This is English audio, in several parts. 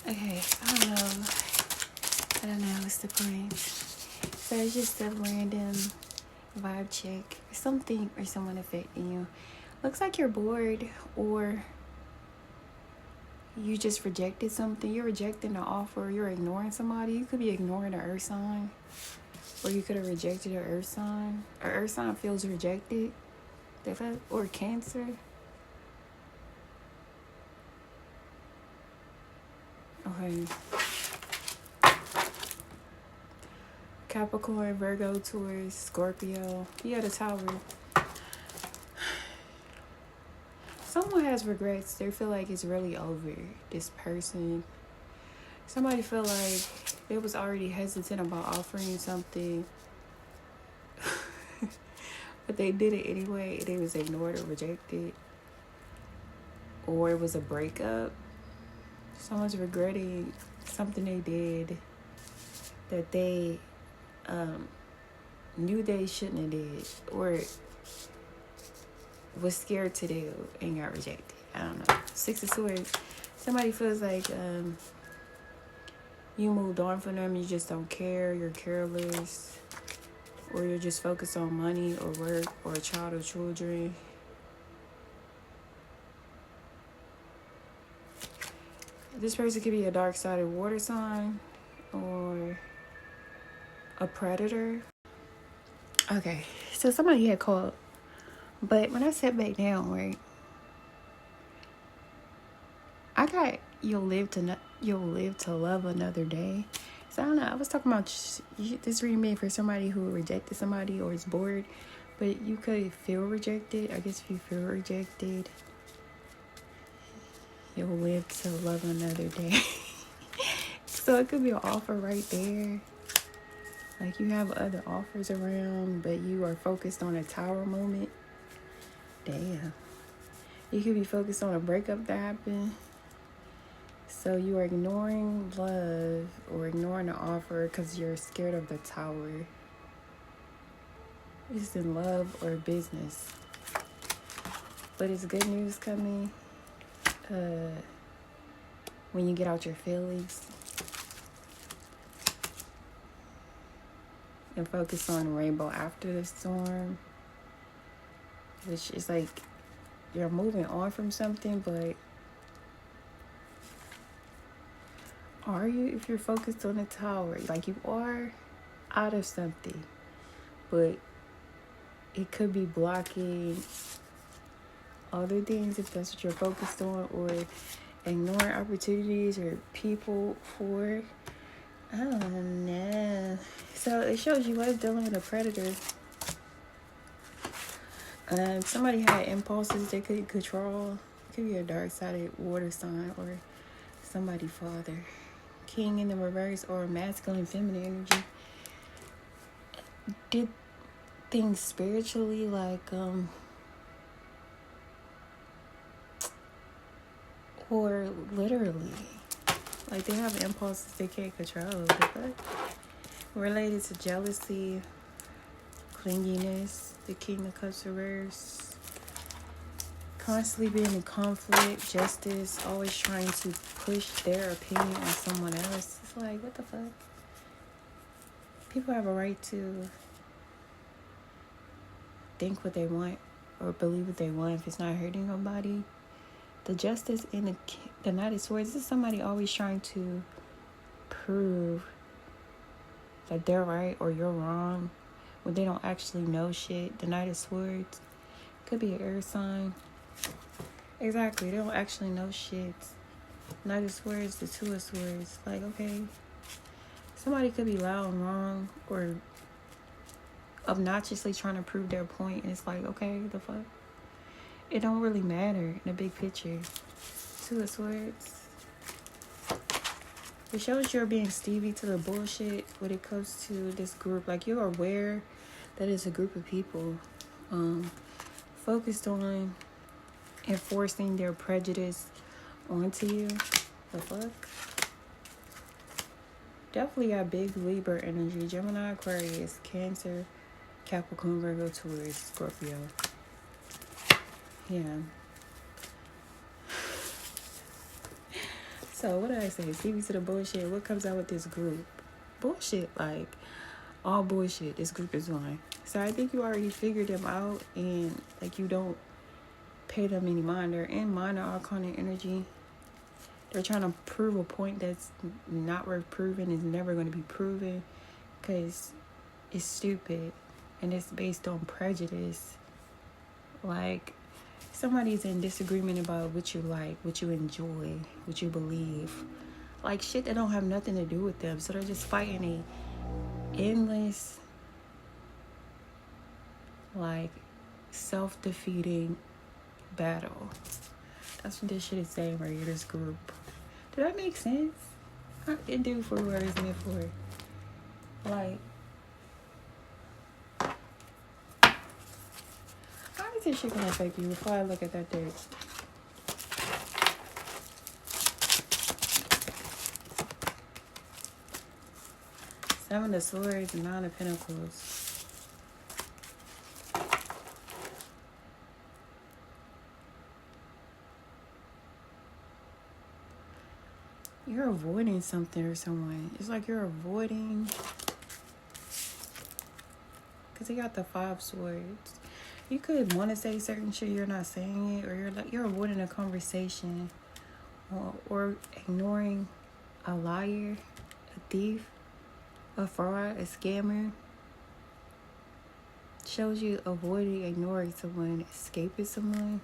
Okay, I don't know what's the point. So it's just a random vibe check. Something or someone affecting you. Looks like you're bored, or you just rejected something. You're rejecting an offer. You're ignoring somebody. You could be ignoring an earth sign, or you could have rejected an earth sign. An earth sign feels rejected. Or Cancer. Okay. Capricorn, Virgo, Taurus, Scorpio. Yeah, the Tower. Someone has regrets. They feel like it's really over. This person. Somebody feel like they was already hesitant about offering something. But they did it anyway. They was ignored or rejected. Or it was a breakup. Someone's regretting something they did that they knew they shouldn't have did, or was scared to do and got rejected. I don't know. 6 of Swords. Somebody feels like you moved on from them. You just don't care. You're careless. Or you're just focused on money or work or a child or children. This person could be a dark-sided water sign or a predator. Okay, so somebody had called, but when I sat back down, right, I got you'll live to love another day. So I don't know. I was talking about this reading being for somebody who rejected somebody or is bored, but you could feel rejected. I guess if you feel rejected, you'll live to love another day. So it could be an offer right there. Like you have other offers around, but you are focused on a Tower moment. Damn. You could be focused on a breakup that happened. So you are ignoring love or ignoring the offer because you're scared of the Tower. It's in love or business. But it's good news coming when you get out your feelings. And focus on rainbow after the storm. Which is like you're moving on from something, but are you, if you're focused on the Tower? Like you are out of something, but it could be blocking other things if that's what you're focused on, or ignoring opportunities or people for, I don't know. So it shows you was dealing with a predator. Somebody had impulses they couldn't control. It could be a dark-sided water sign or somebody's father. King in the reverse or masculine feminine energy. Did things spiritually, like or literally, like they have impulses they can't control. But related to jealousy, clinginess, the King of Cups reverse, constantly being in conflict, justice, always trying to push their opinion on someone else. It's like, what the fuck? People have a right to think what they want or believe what they want if it's not hurting nobody. The Justice in the Knight of Swords, this is somebody always trying to prove that they're right or you're wrong when they don't actually know shit. The Knight of Swords could be an air sign. Exactly, they don't actually know shit. Knight of Swords, the Two of Swords. Like, okay, somebody could be loud and wrong or obnoxiously trying to prove their point, and it's like, okay, the fuck? It don't really matter in the big picture. Two of Swords. It shows you're being Stevie to the bullshit when it comes to this group. Like, you're aware that it's a group of people focused on enforcing their prejudice onto you. The fuck? Definitely got big Libra energy. Gemini, Aquarius, Cancer, Capricorn, Virgo, Taurus, Scorpio. Yeah. So what did I say? CV to the bullshit. What comes out with this group? Bullshit. Like, all bullshit. This group is lying. So I think you already figured them out, and like you don't pay them any mind. They're in minor arcana energy. They're trying to prove a point that's not worth proving. Is never going to be proven because it's stupid and it's based on prejudice. Like, somebody's in disagreement about what you like, what you enjoy, what you believe. Like, shit that don't have nothing to do with them. So they're just fighting a endless, like, self-defeating battle. That's what this shit is saying right here, this group. Did that make sense? It do for whoever it's meant for. Like, how is this shit gonna affect you before I look at that dirt? Seven of Swords and Nine of Pentacles. You're avoiding something or someone. It's like you're avoiding, because they got the Five Swords. You could want to say certain shit, you're not saying it, or you're avoiding a conversation, or ignoring a liar, a thief, a fraud, a scammer. Shows you avoiding, ignoring someone, escaping someone.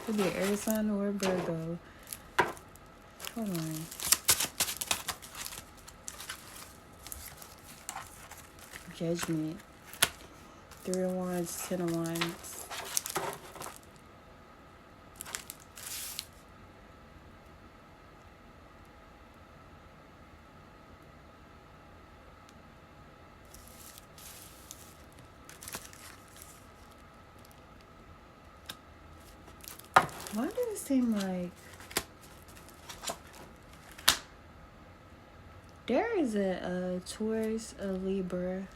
Could be an air sign or a Virgo. Hold on. Judgment. 3 of Wands, 10 of Wands. Why does it seem like there is a Taurus, a Libra,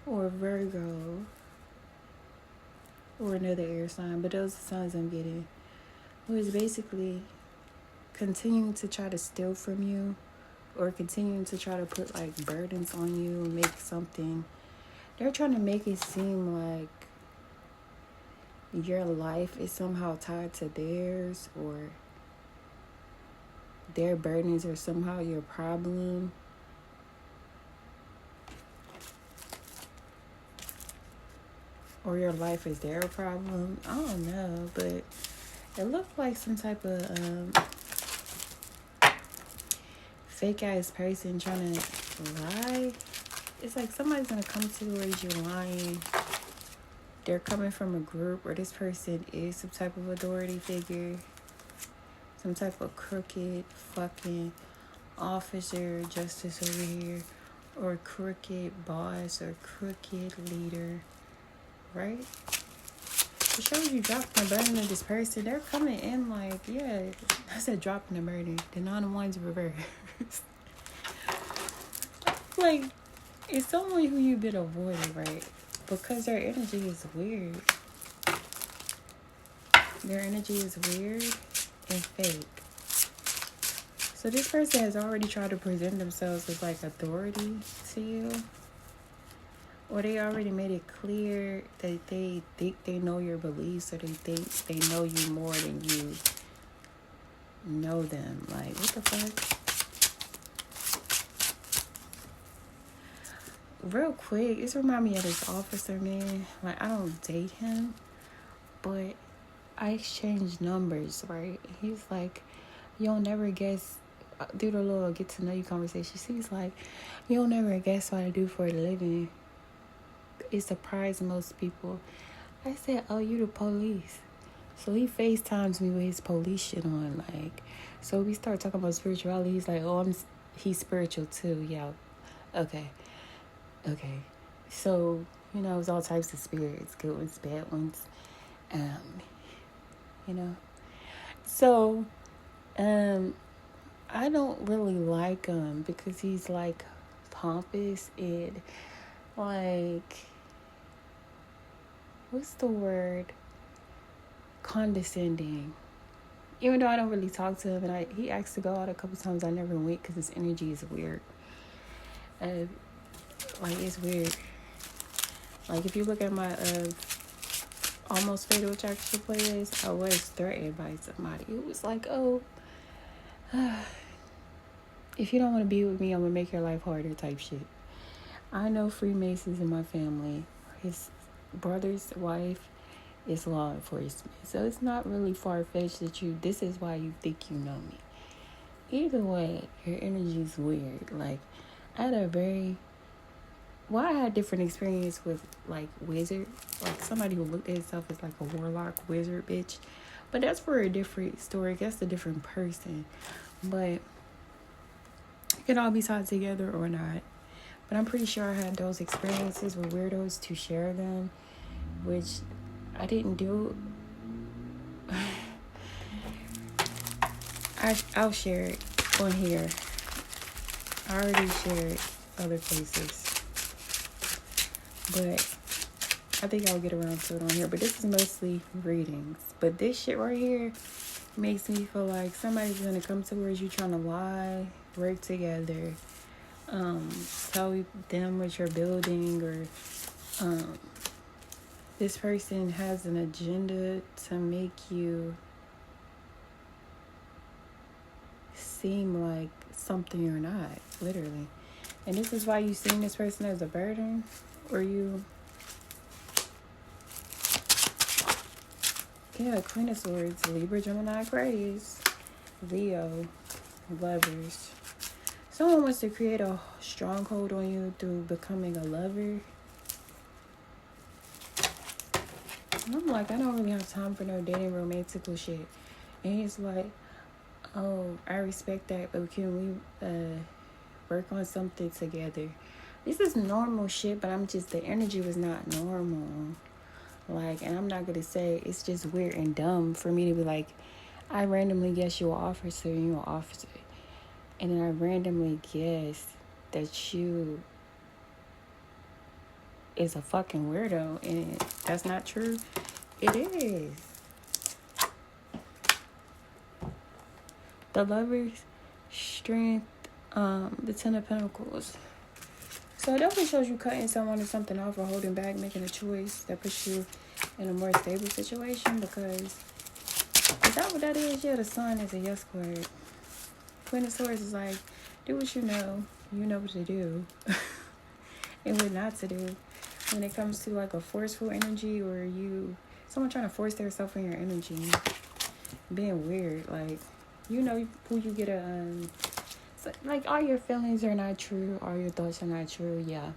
or Virgo, or another air sign, but those are the signs I'm getting, who is basically continuing to try to steal from you, or continuing to try to put like burdens on you and make something. They're trying to make it seem like your life is somehow tied to theirs, or their burdens are somehow your problem. Or your life is their problem. I don't know, but it looked like some type of fake ass person trying to lie. It's like somebody's gonna come towards you lying. They're coming from a group, or this person is some type of authority figure, some type of crooked fucking officer, justice over here, or crooked boss, or crooked leader, right? It shows you dropping the burden of this person. They're coming in like, yeah, I said dropping the burden. The Nine of Wands reverse. Like, it's someone who you've been avoiding, right? Because their energy is weird. Their energy is weird and fake. So this person has already tried to present themselves as like authority to you. Or they already made it clear that they think they know your beliefs, or they think they know you more than you know them. Like, what the fuck? Real quick, this reminds me of this officer, man. Like, I don't date him, but I exchange numbers, right? He's like, you'll never guess, do the little get to know you conversation. He's like, you'll never guess what I do for a living. It surprised most people. I said, oh, you the police. So he FaceTimes me with his police shit on. Like, so we start talking about spirituality. He's like, oh, he's spiritual too. Yeah. Okay. So, you know, it's all types of spirits, good ones, bad ones. You know. So, I don't really like him because he's like pompous and like, what's the word? Condescending. Even though I don't really talk to him, and he asked to go out a couple times, I never went because his energy is weird. Like, it's weird. Like, if you look at my almost fatal attraction playlist, I was threatened by somebody. It was like, oh, if you don't want to be with me, I'm gonna make your life harder type shit. I know Freemasons in my family. His brother's wife is law enforcement, so it's not really far-fetched that this is why you think you know me. Either way, your energy is weird. Like, I had different experience with, like, wizard. Like, somebody who looked at himself as, like, a warlock wizard bitch. But that's for a different story. That's a different person. But it can all be tied together or not. But I'm pretty sure I had those experiences with weirdos to share them, which I didn't do. I'll share it on here. I already shared other places. But I think I'll get around to it on here. But this is mostly readings. But this shit right here makes me feel like somebody's going to come towards you trying to lie, work together, tell them what you're building, or this person has an agenda to make you seem like something you're not, literally. And this is why you seeing this person as a burden, or you... Yeah, Queen of Swords, Libra, Gemini, Aquarius, Leo, Lovers. Someone wants to create a stronghold on you through becoming a lover. And I'm like, I don't really have time for no dating romantical shit. And he's like, oh, I respect that, but can we work on something together? This is normal shit, but the energy was not normal. Like, and I'm not going to say it's just weird and dumb for me to be like, I randomly guess you're an officer and you're an officer. And then I randomly guess that you is a fucking weirdo. And that's not true. It is. The Lovers, Strength, the Ten of Pentacles. So it definitely shows you cutting someone or something off or holding back, making a choice that puts you in a more stable situation. Because is that what that is? Yeah, the Sun is a yes card. Queen of Swords is like, do what you know. You know what to do. And what not to do. When it comes to like a forceful energy, or someone trying to force themselves in your energy. Being weird. Like, you know who you get so, like, all your feelings are not true. All your thoughts are not true. Yeah.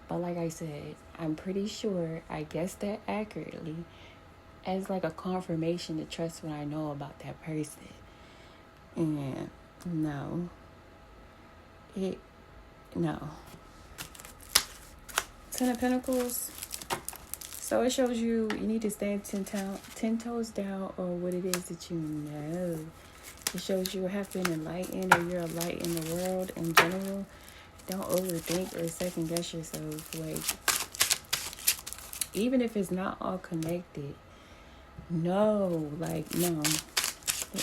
But like I said, I'm pretty sure I guessed that accurately as like a confirmation to trust what I know about that person. And no. Ten of Pentacles. So it shows you need to stand 10 toes down on what it is that you know. It shows you have been enlightened, or you're a light in the world in general. Don't overthink or second guess yourself. Like, even if it's not all connected, no. The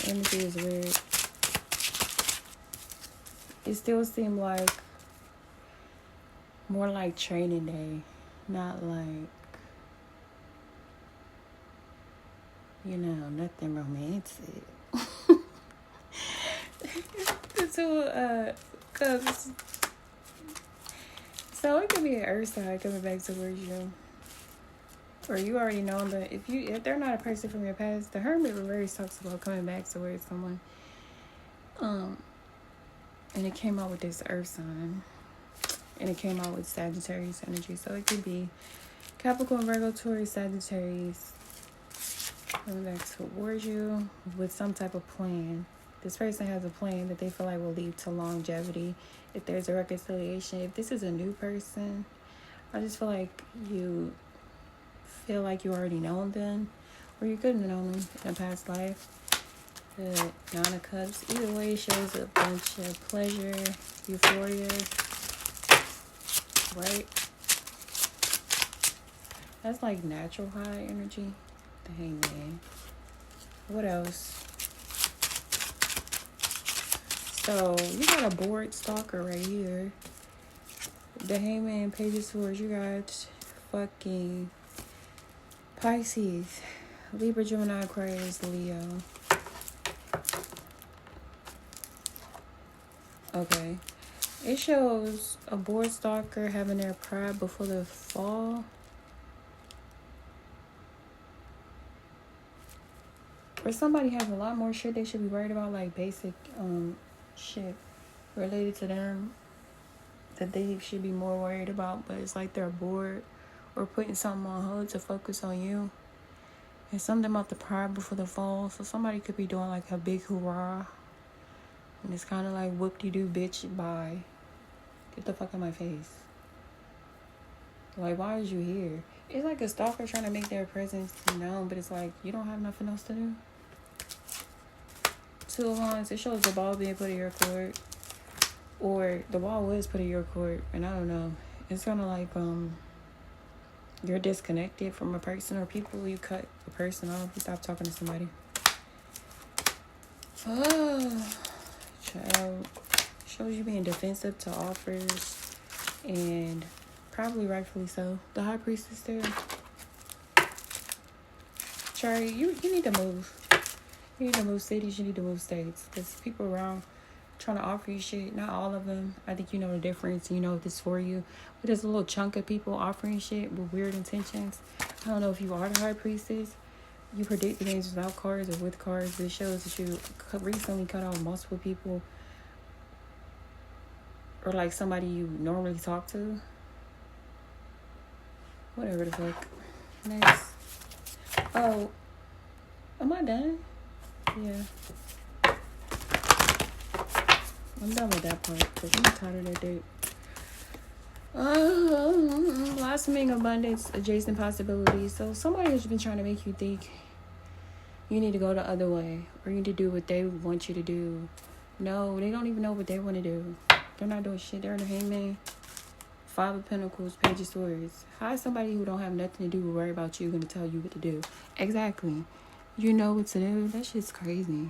energy is weird. It still seemed like more like training day, not like, nothing romantic. So it could be an earth side coming back towards you. Or you already know them, but if they're not a person from your past, the Hermit reverse talks about coming back towards someone. And it came out with this earth sign. And it came out with Sagittarius energy. So it could be Capricorn, Virgo, Taurus, Sagittarius coming back towards you with some type of plan. This person has a plan that they feel like will lead to longevity. If there's a reconciliation, if this is a new person, I just feel like you feel like you already know them, or you could have known them in a past life. The Nine of Cups. Either way, it shows a bunch of pleasure, euphoria, right? That's like natural high energy. The Hangman. What else? So you got a bored stalker right here. The Hangman, Page of Swords. You got fucking Pisces, Libra, Gemini, Aquarius, Leo. Okay. It shows a bored stalker having their pride before the fall. Or somebody has a lot more shit they should be worried about, like basic shit related to them that they should be more worried about, but it's like they're bored or putting something on hold to focus on you. And something about the pride before the fall. So somebody could be doing like a big hoorah. And it's kind of like whoop-de-doo, bitch, bye. Get the fuck out of my face. Like, why is you here? It's like a stalker trying to make their presence known, but it's like, you don't have nothing else to do. Two of Wands, it shows the ball being put in your court. Or the ball was put in your court, and I don't know. It's kind of like, you're disconnected from a person or people. You cut a person off. You stop talking to somebody. Oh, child. Shows you being defensive to offers, and probably rightfully so. The High Priestess there. Charlie, you need to move. You need to move cities. You need to move states. Because people around trying to offer you shit. Not all of them. I think you know the difference. You know if this is for you. But there's a little chunk of people offering shit with weird intentions. I don't know if you are the High Priestess. You predict the games without cards or with cards. But it shows that you recently cut off multiple people. Or like somebody you normally talk to. Whatever the fuck. Next. Oh. Am I done? Yeah. I'm done with that part. Because I'm tired of that date. Blossoming abundance, adjacent possibilities. So somebody has been trying to make you think you need to go the other way. Or you need to do what they want you to do. No, they don't even know what they want to do. They're not doing shit. They're in the Hangman. Five of Pentacles, Page of Swords. How is somebody who don't have nothing to do or worry about you going to tell you what to do? Exactly. You know what to do. That shit's crazy.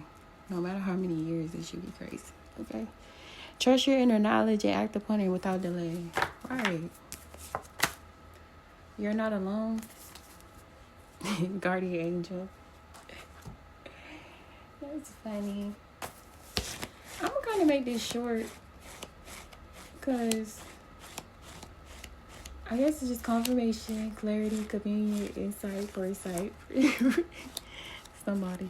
No matter how many years, it should be crazy. Okay? Trust your inner knowledge and act upon it without delay. Right. You're not alone. Guardian angel. That's funny. I'm going to kind of make this short. Because I guess it's just confirmation, clarity, communion, insight, foresight. Somebody.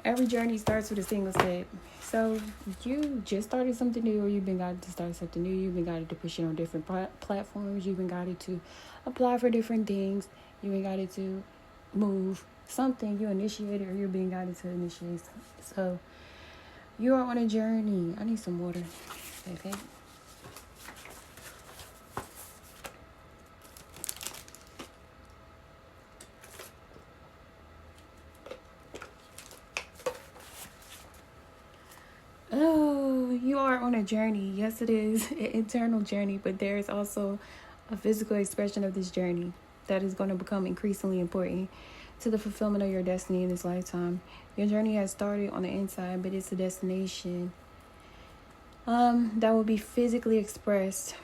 Every journey starts with a single step. So you just started something new, or you've been guided to start something new. You've been guided to push it on different platforms. You've been guided to apply for different things. You've been guided to move something you initiated, or you're being guided to initiate. So you are on a journey. I need some water. Okay. Oh, you are on a journey. Yes, it is an internal journey, but there is also a physical expression of this journey that is going to become increasingly important to the fulfillment of your destiny in this lifetime. Your journey has started on the inside, but it's a destination that will be physically expressed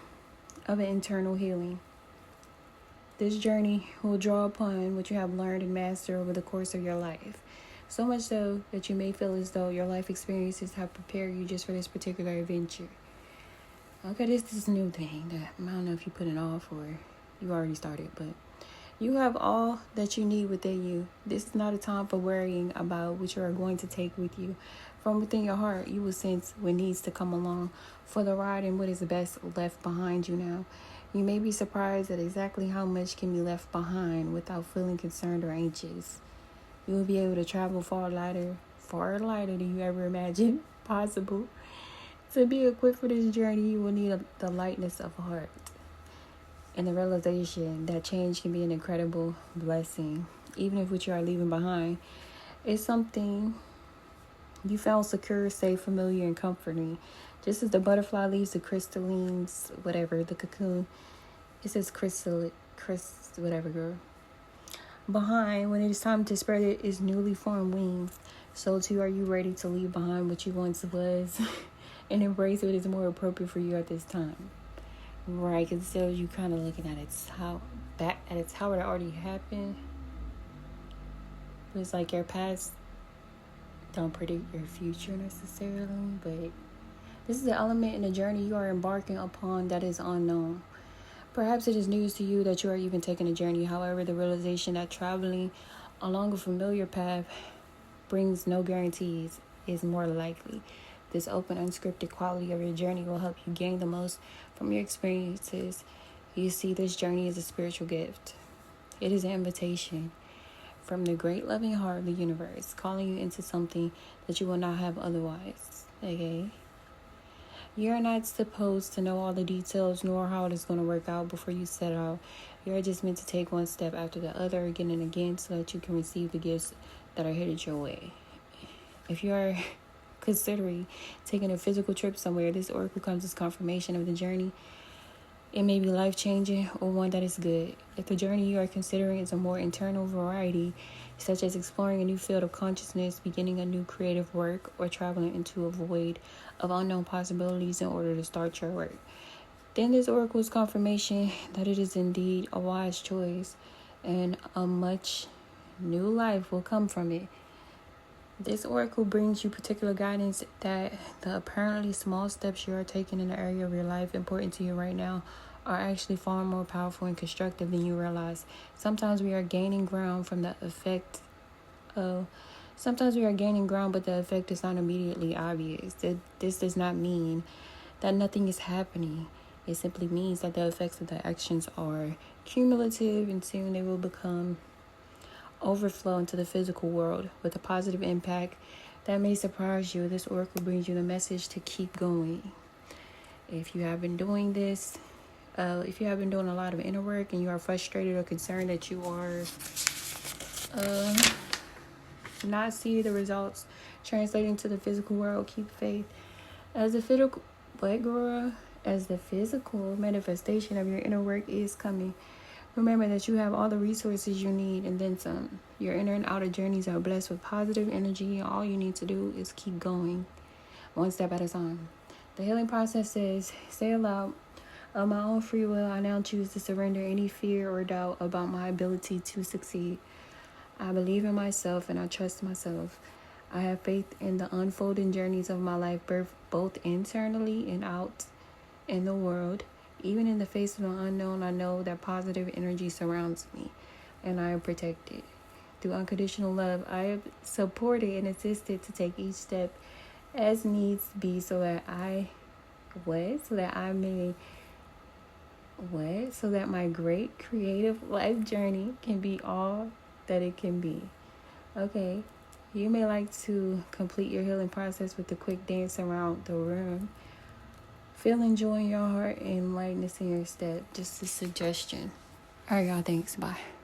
of an internal healing. This journey will draw upon what you have learned and mastered over the course of your life. So much so that you may feel as though your life experiences have prepared you just for this particular adventure. Okay, this is a new thing that I don't know if you put it off or you already started, but you have all that you need within you. This is not a time for worrying about what you are going to take with you. From within your heart, you will sense what needs to come along for the ride and what is best left behind you now. You may be surprised at exactly how much can be left behind without feeling concerned or anxious. You will be able to travel far lighter than you ever imagined possible. To be equipped for this journey, you will need the lightness of heart and the realization that change can be an incredible blessing, even if what you are leaving behind is something you found secure, safe, familiar, and comforting. Just as the butterfly leaves the crystallines, whatever, the cocoon, it says whatever, girl. behind when it is time to spread its newly formed wings. So too are you ready to leave behind what you once was and embrace what is more appropriate for you at this time. Right, because instead of you kind of looking at back at a tower that already happened, it's like your past don't predict your future necessarily, but this is the element in the journey you are embarking upon that is unknown. Perhaps it is news to you that you are even taking a journey. However, the realization that traveling along a familiar path brings no guarantees is more likely. This open, unscripted quality of your journey will help you gain the most from your experiences. You see, this journey is a spiritual gift. It is an invitation from the great loving heart of the universe, calling you into something that you will not have otherwise. Okay? You're not supposed to know all the details nor how it is going to work out before you set out. You're just meant to take one step after the other again and again so that you can receive the gifts that are headed your way. If you are considering taking a physical trip somewhere, this oracle comes as confirmation of the journey. It may be life-changing or one that is good. If the journey you are considering is a more internal variety, such as exploring a new field of consciousness, beginning a new creative work, or traveling into a void of unknown possibilities in order to start your work, then this oracle is confirmation that it is indeed a wise choice and a much new life will come from it. This oracle brings you particular guidance that the apparently small steps you are taking in the area of your life important to you right now are actually far more powerful and constructive than you realize. Sometimes we are gaining ground from the effect of Sometimes we are gaining ground, but the effect is not immediately obvious. This does not mean that nothing is happening. It simply means that the effects of the actions are cumulative and soon they will become overflow into the physical world with a positive impact that may surprise you. This oracle brings you the message to keep going. If you have been doing this, if you have been doing a lot of inner work and you are frustrated or concerned that you are not seeing the results translating to the physical world, keep faith. As the physical manifestation of your inner work is coming, remember that you have all the resources you need and then some. Your inner and outer journeys are blessed with positive energy, and all you need to do is keep going, one step at a time. The healing process says, say aloud, of my own free will, I now choose to surrender any fear or doubt about my ability to succeed. I believe in myself and I trust myself. I have faith in the unfolding journeys of my life, both internally and out in the world. Even in the face of the unknown, I know that positive energy surrounds me and I am protected. Through unconditional love, I am supported and assisted to take each step as needs be so that my great creative life journey can be all that it can be. Okay, you may like to complete your healing process with a quick dance around the room. Feeling joy in your heart and lightness in your step. Just a suggestion. All right, y'all. Thanks. Bye.